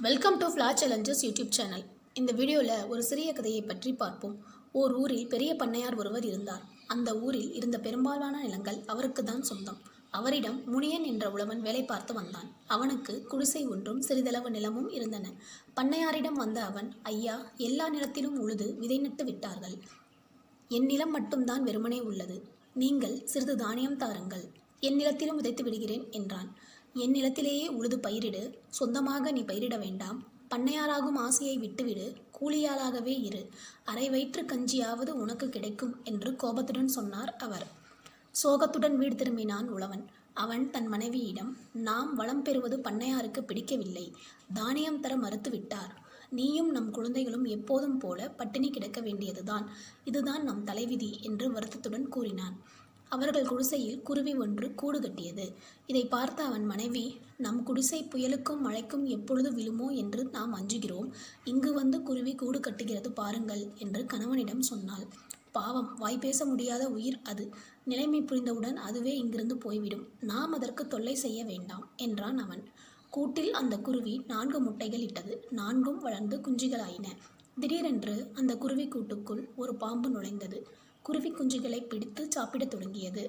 Welcome to flash challenges YouTube channel. இந்த வீடியோவில் ஒரு சிறிய கதையை பற்றி பார்ப்போம். ஓர் ஊரில் பெரிய பண்ணையார் ஒருவர் இருந்தார். அந்த ஊரில் இருந்த பெரும்பாலான நிலங்கள் அவருக்கு தான் சொந்தம். அவரிடம் முனியன் என்ற உழவன் வேலை பார்த்து வந்தான். அவனுக்கு குடிசை ஒன்றும் சிறிதளவு நிலமும் இருந்தன. பண்ணையாரிடம் வந்த அவன், ஐயா, எல்லா நிலத்திலும் உழுது விதை நட்டு விட்டார்கள். என் நிலம் மட்டும்தான் வெறுமனே உள்ளது. நீங்கள் சிறிது தானியம் தாருங்கள், என் நிலத்திலும் விதைத்து விடுகிறேன் என்றான். என் நிலத்திலேயே உழுது பயிரிடு, சொந்தமாக நீ பயிரிட வேண்டாம். பண்ணையாராகும் ஆசையை விட்டுவிடு, கூலியாளாகவே இரு. அரை வயிற்று கஞ்சியாவது உனக்கு கிடைக்கும் என்று கோபத்துடன் சொன்னார் அவர். சோகத்துடன் வீடு திரும்பினான் உழவன். அவன் தன் மனைவியிடம், நாம் வளம் பெறுவது பண்ணையாருக்கு பிடிக்கவில்லை, தானியம் தர மறுத்து விட்டார். நீயும் நம் குழந்தைகளும் எப்போதும் போல பட்டினி கிடக்க வேண்டியதுதான். இதுதான் நம் தலைவிதி என்று வருத்தத்துடன் கூறினான். அவர்கள் குடிசையில் குருவி ஒன்று கூடு கட்டியது. இதை பார்த்த அவன் மனைவி, நம் குடிசை புயலுக்கும் மழைக்கும் எப்பொழுது விழுமோ என்று நாம் அஞ்சுகிறோம். இங்கு வந்து குருவி கூடு கட்டுகிறது பாருங்கள் என்று கணவனிடம் சொன்னாள். பாவம், வாய்ப்பேச முடியாத உயிர் அது. நிலைமை புரிந்தவுடன் அதுவே இங்கிருந்து போய்விடும். நாம் அதற்கு தொல்லை செய்ய வேண்டாம் என்றான் அவன். கூட்டில் அந்த குருவி 4 முட்டைகள் இட்டது. 4ம் வளர்ந்து குஞ்சுகளாயின. திடீரென்று அந்த குருவி கூட்டுக்குள் ஒரு பாம்பு நுழைந்தது. குருவி குஞ்சுகளை பிடித்து சாப்பிடத் தொடங்கியது.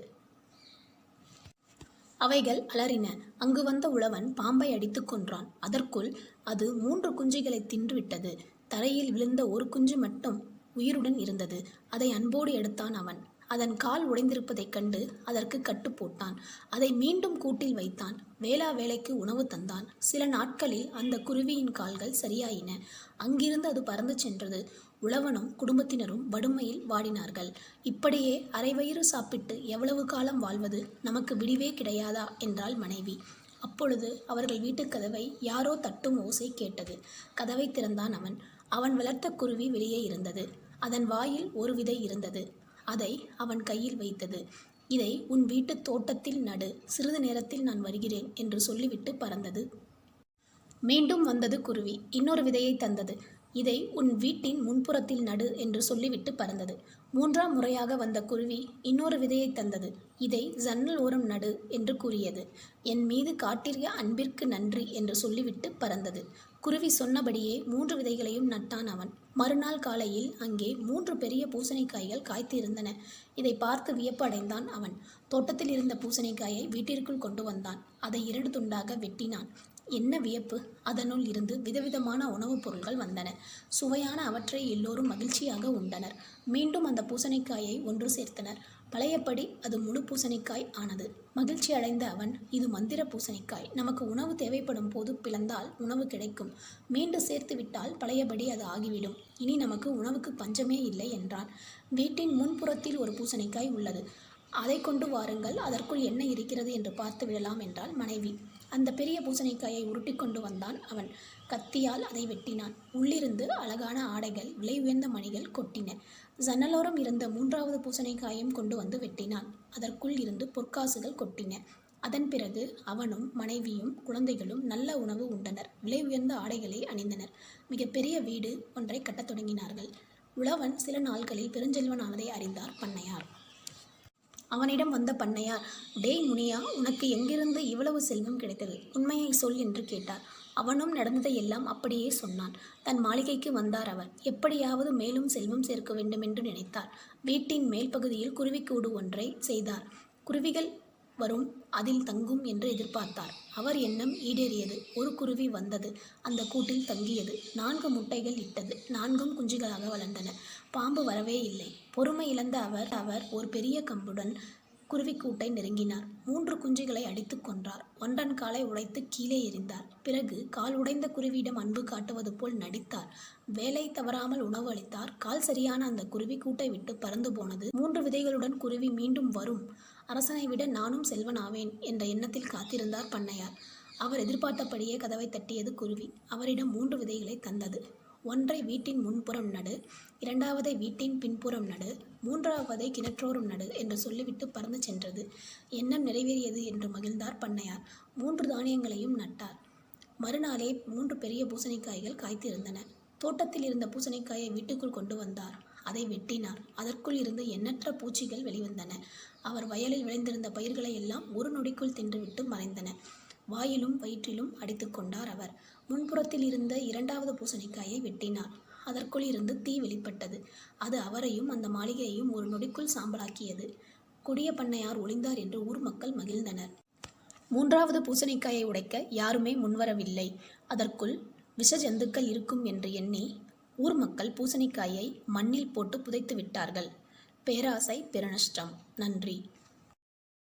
அவைகள் அலறின. அங்கு வந்த உழவன் பாம்பை அடித்து கொன்றான். அதற்குள் அது 3 குஞ்சுகளை தின்றுவிட்டது. தரையில் விழுந்த ஒரு குஞ்சு மட்டும் உயிருடன் இருந்தது. அதை அன்போடு எடுத்தான் அவன். அதன் கால் உடைந்திருப்பதைக் கண்டு அதற்கு கட்டு போட்டான். அதை மீண்டும் கூட்டில் வைத்தான். வேளா வேளைக்கு உணவு தந்தான். சில நாட்களில் அந்த குருவியின் கால்கள் சரியாயின. அங்கிருந்து அது பறந்து சென்றது. உழவனும் குடும்பத்தினரும் வறுமையில் வாடினார்கள். இப்படியே அரைவயிறு சாப்பிட்டு எவ்வளவு காலம் வாழ்வது? நமக்கு விடிவே கிடையாதா என்றாள் மனைவி. அப்பொழுது அவர்கள் வீட்டுக் கதவை யாரோ தட்டும் ஓசை கேட்டது. கதவை திறந்தான் அவன். அவன் வளர்த்த குருவி வெளியே இருந்தது. அதன் வாயில் ஒரு விதை இருந்தது. அதை அவன் கையில் வைத்தது. இதை உன் வீட்டு தோட்டத்தில் நடு, சிறிது நேரத்தில் நான் வருகிறேன் என்று சொல்லிவிட்டு பறந்தது. மீண்டும் வந்தது குருவி. இன்னொரு விதையை தந்தது. இதை உன் வீட்டின் முன்புறத்தில் நடு என்று சொல்லிவிட்டு பறந்தது. 3ஆம் முறையாக வந்த குருவி இன்னொரு விதையை தந்தது. இதை ஜன்னல் ஓரம் நடு என்று கூறியது. என் மீது காட்டிய அன்பிற்கு நன்றி என்று சொல்லிவிட்டு பறந்தது. குருவி சொன்னபடியே 3 விதைகளையும் நட்டான் அவன். மறுநாள் காலையில் அங்கே 3 பெரிய பூசணிக்காய்கள் காய்த்து இருந்தன. இதை பார்த்து வியப்பு அடைந்தான் அவன். தோட்டத்தில் இருந்த பூசணிக்காயை வீட்டிற்குள் கொண்டு வந்தான். அதை 2 துண்டாக வெட்டினான். என்ன வியப்பு! அதனுள் இருந்து விதவிதமான உணவுப் பொருள்கள் வந்தன. சுவையான அவற்றை எல்லோரும் மகிழ்ச்சியாக உண்டனர். மீண்டும் அந்த பூசணிக்காயை ஒன்று சேர்த்தனர். பழையபடி அது முழு பூசணிக்காய் ஆனது. மகிழ்ச்சி அடைந்த அவன், இது மந்திர பூசணிக்காய். நமக்கு உணவு தேவைப்படும் போது பிளந்தால் உணவு கிடைக்கும். மீண்டும் சேர்த்து விட்டால் பழையபடி அது ஆகிவிடும். இனி நமக்கு உணவுக்கு பஞ்சமே இல்லை என்றான். வீட்டின் முன்புறத்தில் ஒரு பூசணிக்காய் உள்ளது. அதை கொண்டு வாருங்கள், அதற்குள் என்ன இருக்கிறது என்று பார்த்து விடலாம் என்றாள் மனைவி. அந்த பெரிய பூசணிக்காயை உருட்டி கொண்டு வந்தான் அவன். கத்தியால் அதை வெட்டினான். உள்ளிருந்து அழகான ஆடைகள், விலை உயர்ந்த மணிகள் கொட்டின. ஜன்னலோரம் இருந்த 3வது பூசணிக்காயும் கொண்டு வந்து வெட்டினான். அதற்குள் இருந்து பொற்காசுகள் கொட்டின. அதன் பிறகு அவனும் மனைவியும் குழந்தைகளும் நல்ல உணவு உண்டனர். விலை உயர்ந்த ஆடைகளை அணிந்தனர். மிகப்பெரிய வீடு ஒன்றை கட்டத் தொடங்கினார்கள். உழவன் சில நாட்களில் பெருஞ்செல்வனானதை அறிந்தார் பண்ணையார். அவனிடம் வந்த பண்ணையார், டேய் முனியா, உனக்கு எங்கிருந்து இவ்வளவு செல்வம் கிடைத்தது? உண்மையை சொல் என்று கேட்டார். அவனும் நடந்ததை எல்லாம் அப்படியே சொன்னான். தன் மாளிகைக்கு வந்தார் அவர். எப்படியாவது மேலும் செல்வம் சேர்க்க வேண்டும் என்று நினைத்தார். வீட்டின் மேல் பகுதியில் குருவிக்கூடு ஒன்றை செய்தார். குருவிகள் வரும், அதில் தங்கும் என்று எதிர்பார்த்தார். அவர் எண்ணம் ஈடேறியது. ஒரு குருவி வந்தது. அந்த கூட்டில் தங்கியது. 4 முட்டைகள் இட்டது. 4ம் குஞ்சுகளாக வளர்ந்தன. பாம்பு வரவே இல்லை. பொறுமை இழந்த அவர் ஒரு பெரிய கம்புடன் குருவிக்கூட்டை நெருங்கினார். 3 குஞ்சுகளை அடித்து கொன்றார். ஒன்றன் காலை உடைத்து கீழே எறிந்தார். பிறகு கால் உடைந்த குருவியிடம் அன்பு காட்டுவது போல் நடித்தார். வேலை தவறாமல் உணவு அளித்தார். கால் சரியான அந்த குருவி கூட்டை விட்டு பறந்து போனது. 3 விதைகளுடன் குருவி மீண்டும் வரும். அரசனை விட நானும் செல்வனாவேன் என்ற எண்ணத்தில் காத்திருந்தார் பண்ணையார். அவர் எதிர்பார்த்தபடியே கதவை தட்டியது குருவி. அவரிடம் 3 விதைகளை தந்தது. ஒன்றை வீட்டின் முன்புறம் நடு, 2வதை வீட்டின் பின்புறம் நடு, 3வதை கிணற்றோரம் நடு என்று சொல்லிவிட்டு பறந்து சென்றது. எண்ணம் நிறைவேறியது என்று மகிழ்ந்தார் பண்ணையார். 3 தானியங்களையும் நட்டார். மறுநாளே 3 பெரிய பூசணிக்காய்கள் காய்த்திருந்தன. தோட்டத்தில் இருந்த பூசணிக்காயை வீட்டுக்குள் கொண்டு வந்தார். அதை வெட்டினார். அதற்குள் இருந்து எண்ணற்ற பூச்சிகள் வெளிவந்தன. அவர் வயலில் விளைந்திருந்த பயிர்களை எல்லாம் ஒரு நொடிக்குள் தின்றுவிட்டு மறைந்தன. வாயிலும் வயிற்றிலும் அடித்து கொண்டார் அவர். முன்புறத்தில் இருந்த இரண்டாவது பூசணிக்காயை வெட்டினார். அதற்குள் இருந்து தீ வெளிப்பட்டது. அது அவரையும் அந்த மாளிகையையும் ஒரு நொடிக்குள் சாம்பலாக்கியது. கொடிய பண்ணையார் ஒளிந்தார் என்று ஊர் மக்கள் மகிழ்ந்தனர். மூன்றாவது பூசணிக்காயை உடைக்க யாருமே முன்வரவில்லை. அதற்குள் விஷ ஜந்துக்கள் இருக்கும் என்று எண்ணி ஊர் மக்கள் பூசணிக்காயை மண்ணில் போட்டு புதைத்து விட்டார்கள். பேராசை பெருநஷ்டம். நன்றி.